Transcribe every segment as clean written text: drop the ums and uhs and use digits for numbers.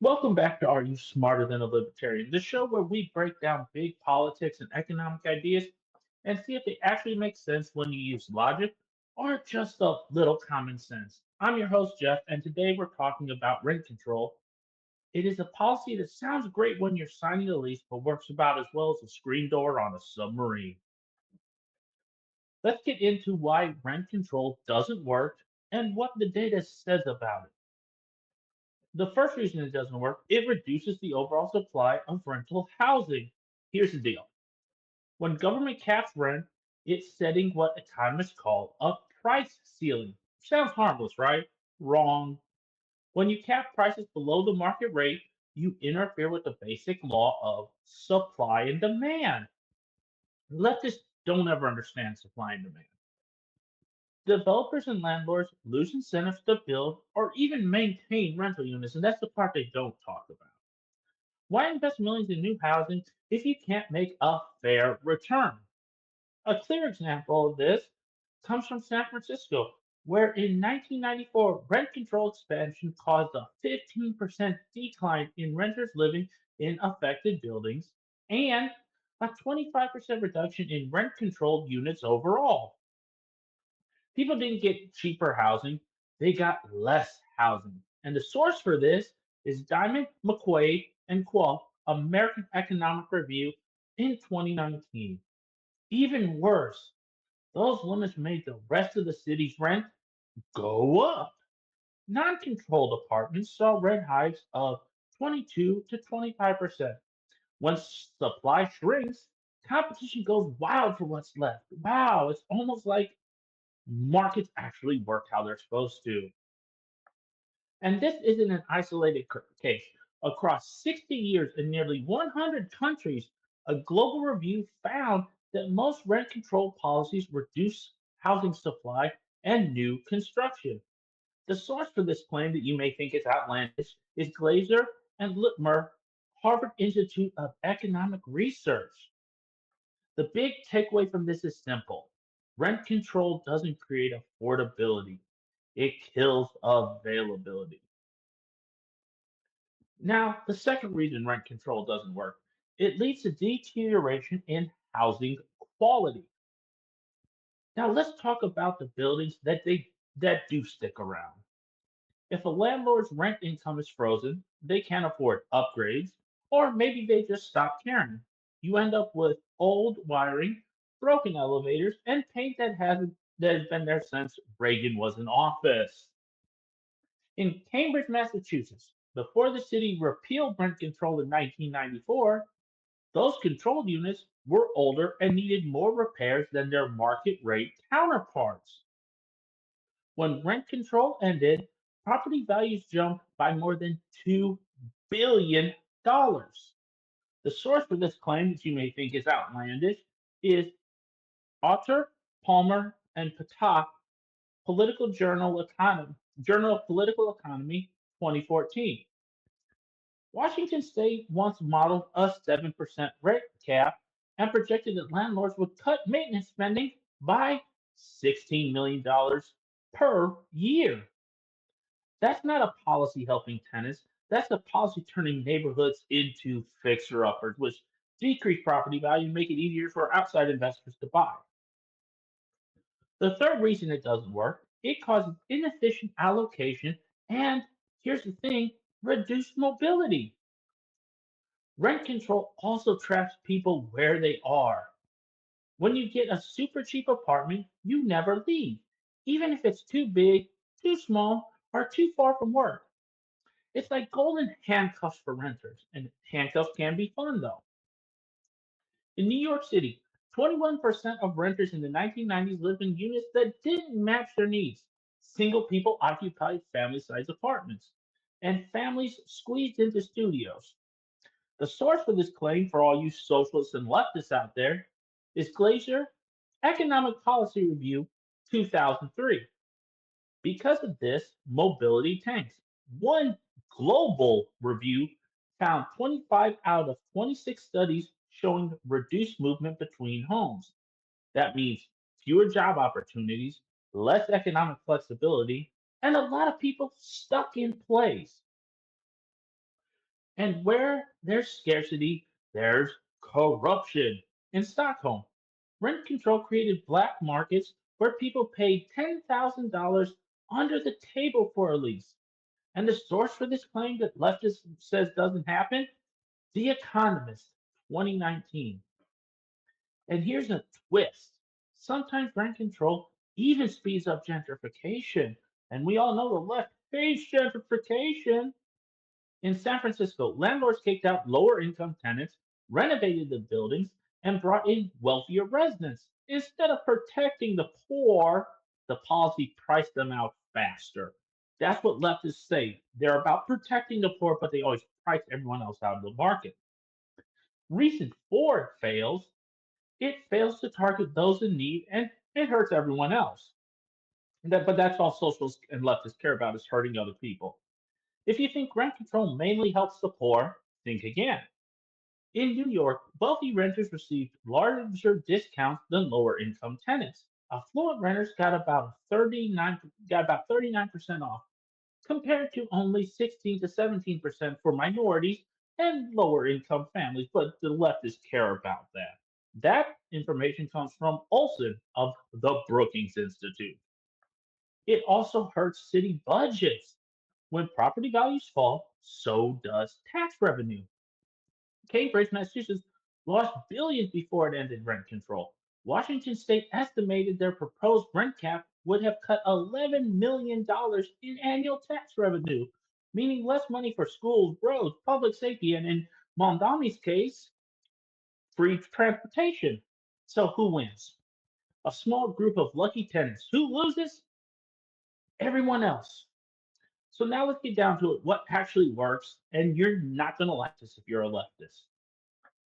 Welcome back to Are You Smarter Than a Libertarian? The show where we break down big politics and economic ideas and see if they actually make sense when you use logic or just a little common sense. I'm your host, Jeff, and today we're talking about rent control. It is a policy that sounds great when you're signing a lease, but works about as well as a screen door on a submarine. Let's get into why rent control doesn't work and what the data says about it. The first reason it doesn't work, it reduces the overall supply of rental housing. Here's the deal. When government caps rent, it's setting what economists call a price ceiling. Sounds harmless, right? Wrong. When you cap prices below the market rate, you interfere with the basic law of supply and demand. Leftists don't ever understand supply and demand. Developers and landlords lose incentives to build or even maintain rental units, and that's the part they don't talk about. Why invest millions in new housing if you can't make a fair return? A clear example of this comes from San Francisco, where in 1994, rent control expansion caused a 15% decline in renters living in affected buildings and a 25% reduction in rent controlled units overall. People didn't get cheaper housing, they got less housing. And the source for this is Diamond, McQuaid, and Quall, American Economic Review in 2019. Even worse, those limits made the rest of the city's rent go up. Non controlled apartments saw rent hikes of 22 to 25%. When supply shrinks, competition goes wild for what's left. Wow, it's almost like markets actually work how they're supposed to. And this isn't an isolated case. Across 60 years in nearly 100 countries, a global review found that most rent control policies reduce housing supply and new construction. The source for this claim that you may think is outlandish is Glazer and Littmer, Harvard Institute of Economic Research. The big takeaway from this is simple. Rent control doesn't create affordability. It kills availability. Now, the second reason rent control doesn't work, it leads to deterioration in housing quality. Now, let's talk about the buildings that do stick around. If a landlord's rent income is frozen, they can't afford upgrades, or maybe they just stop caring. You end up with old wiring, broken elevators, and paint that has been there since Reagan was in office. In Cambridge, Massachusetts, before the city repealed rent control in 1994, those controlled units were older and needed more repairs than their market rate counterparts. When rent control ended, property values jumped by more than $2 billion. The source for this claim, that you may think is outlandish, is Otter, Palmer, and Patak, Journal of Political Economy, 2014. Washington State once modeled a 7% rate cap and projected that landlords would cut maintenance spending by $16 million per year. That's not a policy helping tenants. That's a policy turning neighborhoods into fixer uppers, which decrease property value and make it easier for outside investors to buy. The third reason it doesn't work, it causes inefficient allocation and, here's the thing, reduced mobility. Rent control also traps people where they are. When you get a super cheap apartment, you never leave, even if it's too big, too small, or too far from work. It's like golden handcuffs for renters, and handcuffs can be fun though. In New York City, 21% of renters in the 1990s lived in units that didn't match their needs. Single people occupied family sized apartments, and families squeezed into studios. The source for this claim, for all you socialists and leftists out there, is Glacier Economic Policy Review 2003. Because of this, mobility tanks. One global review found 25 out of 26 studies showing reduced movement between homes. That means fewer job opportunities, less economic flexibility, and a lot of people stuck in place. And where there's scarcity, there's corruption. In Stockholm, rent control created black markets where people paid $10,000 under the table for a lease. And the source for this claim that leftist says doesn't happen? The Economist, 2019. And here's a twist. Sometimes rent control even speeds up gentrification. And we all know the left hates gentrification. In San Francisco, landlords kicked out lower income tenants, renovated the buildings, and brought in wealthier residents. Instead of protecting the poor, the policy priced them out faster. That's what leftists say. They're about protecting the poor, but they always price everyone else out of the market. Recent Ford fails. It fails to target those in need and it hurts everyone else. But that's all socialists and leftists care about is hurting other people. If you think rent control mainly helps the poor, think again. In New York, wealthy renters received larger discounts than lower income tenants. Affluent renters got about 39% off, compared to only 16 to 17% for minorities and lower income families, but the leftists care about that. That information comes from Olson of the Brookings Institute. It also hurts city budgets. When property values fall, so does tax revenue. Cambridge, Massachusetts lost billions before it ended rent control. Washington state estimated their proposed rent cap would have cut $11 million in annual tax revenue, meaning less money for schools, roads, public safety, and in Mondami's case, free transportation. So who wins? A small group of lucky tenants. Who loses? Everyone else. So now let's get down to it. What actually works? And you're not going to like this if you're a leftist.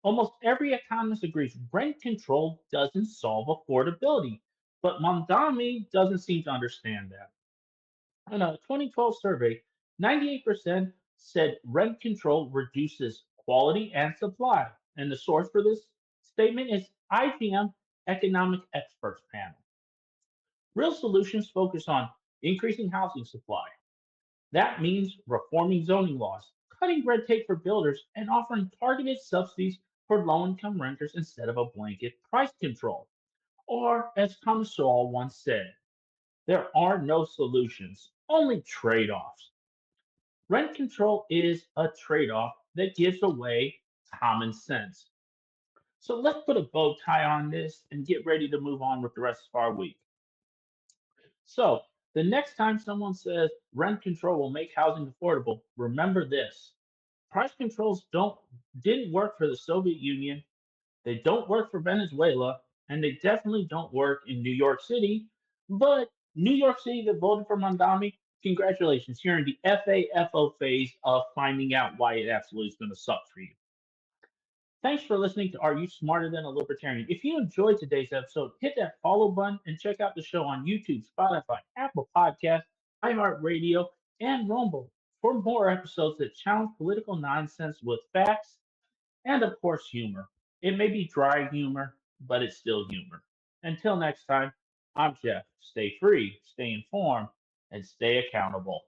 Almost every economist agrees rent control doesn't solve affordability, but Mondami doesn't seem to understand that. In a 2012 survey, 98% said rent control reduces quality and supply. And the source for this statement is IGM Economic Experts Panel. Real solutions focus on increasing housing supply. That means reforming zoning laws, cutting red tape for builders, and offering targeted subsidies for low income renters instead of a blanket price control. Or, as Thomas Sowell once said, there are no solutions, only trade offs. Rent control is a trade off that gives away common sense. So let's put a bow tie on this and get ready to move on with the rest of our week. So, the next time someone says rent control will make housing affordable, remember this. Price controls didn't work for the Soviet Union, they don't work for Venezuela, and they definitely don't work in New York City. But New York City that voted for Mondami, congratulations, you're in the FAFO phase of finding out why it absolutely is going to suck for you. Thanks for listening to Are You Smarter Than a Libertarian? If you enjoyed today's episode, hit that follow button and check out the show on YouTube, Spotify, Apple Podcasts, iHeart Radio, and Rumble for more episodes that challenge political nonsense with facts and, of course, humor. It may be dry humor, but it's still humor. Until next time, I'm Jeff. Stay free, stay informed, and stay accountable.